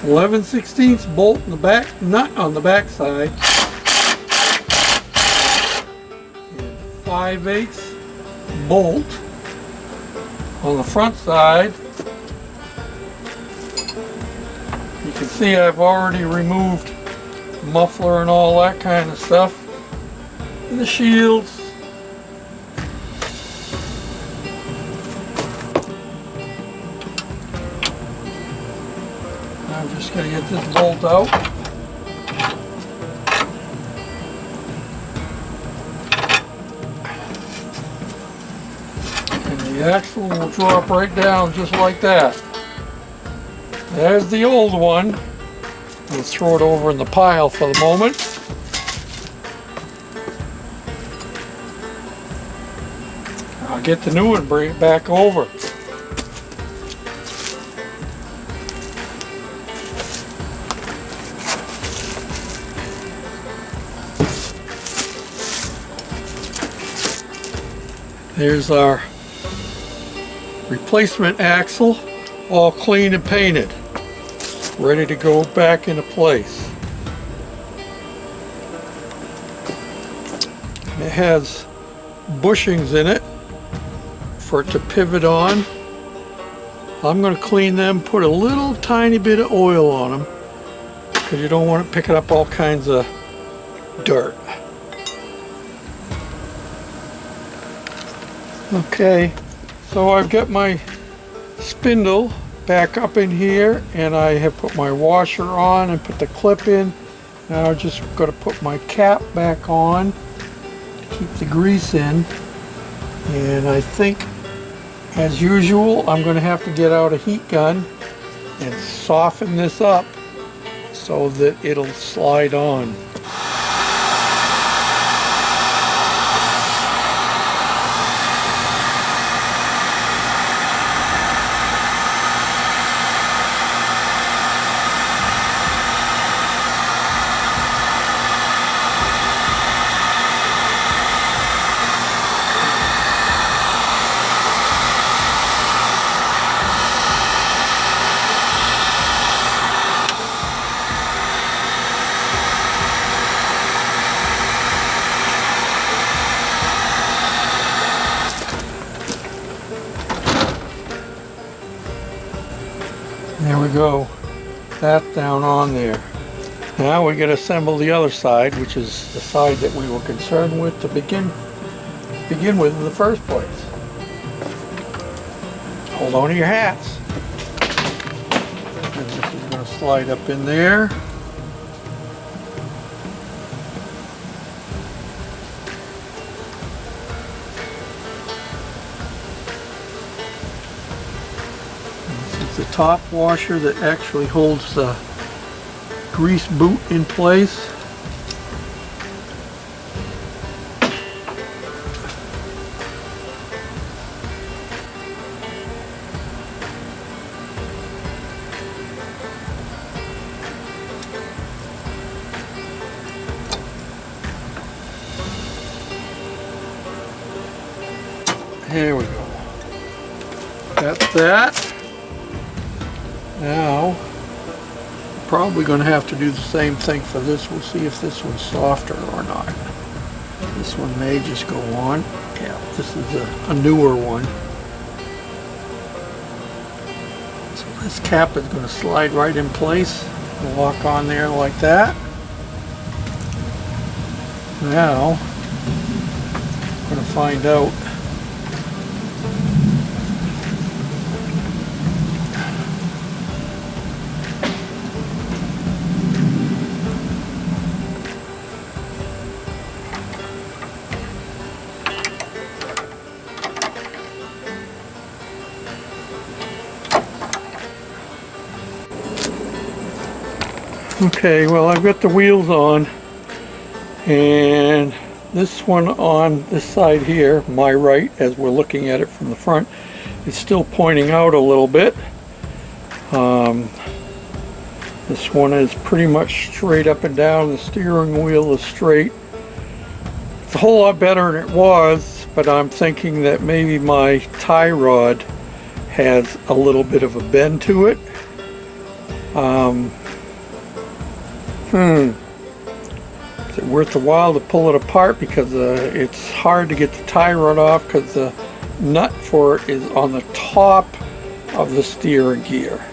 11/16 bolt in the back, nut on the back side, and 5/8 bolt on the front side. You can see I've already removed the muffler and all that kind of stuff, and the shields. I'm just going to get this bolt out. And the axle will drop right down just like that. There's the old one. We'll throw it over in the pile for the moment. I'll get the new one and bring it back over. There's our replacement axle, all clean and painted, ready to go back into place. It has bushings in it for it to pivot on. I'm going to clean them, put a little tiny bit of oil on them, because you don't want it picking up all kinds of dirt. Okay, so I've got my spindle back up in here, and I have put my washer on and put the clip in. Now I'm just going to put my cap back on to keep the grease in. And I think, as usual, I'm going to have to get out a heat gun and soften this up so that it'll slide on. There we go. That's down on there. Now we got to assemble the other side, which is the side that we were concerned with to begin with in the first place. Hold on to your hats. And this is going to slide up in there. The top washer that actually holds the grease boot in place. Here we go. That's that. Now, probably going to have to do the same thing for this. We'll see if this one's softer or not. This one may just go on. Yeah, this is a newer one. So this cap is going to slide right in place. Lock on there like that. Now, I'm going to find out Okay, well, I've got the wheels on, and this one on this side here, my right, as we're looking at it from the front, is still pointing out a little bit. This one is pretty much straight up and down. The steering wheel is straight. It's a whole lot better than it was, but I'm thinking that maybe my tie rod has a little bit of a bend to it. Is it worth the while to pull it apart, because it's hard to get the tie rod off because the nut for it is on the top of the steering gear.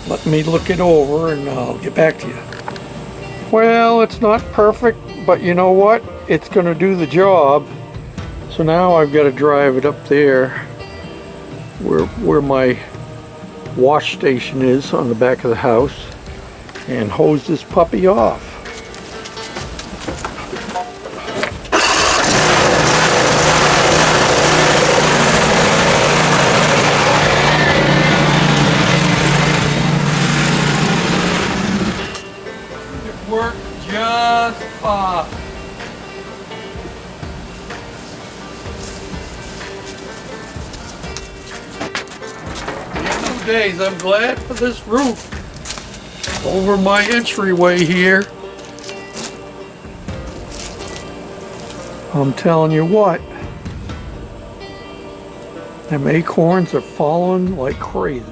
Let me look it over and I'll get back to you. Well, it's not perfect, but you know what? It's going to do the job. So now I've got to drive it up there where my wash station is on the back of the house and hose this puppy off. It worked just fine. Days, I'm glad for this roof over my entryway here. I'm telling you what, them acorns are falling like crazy.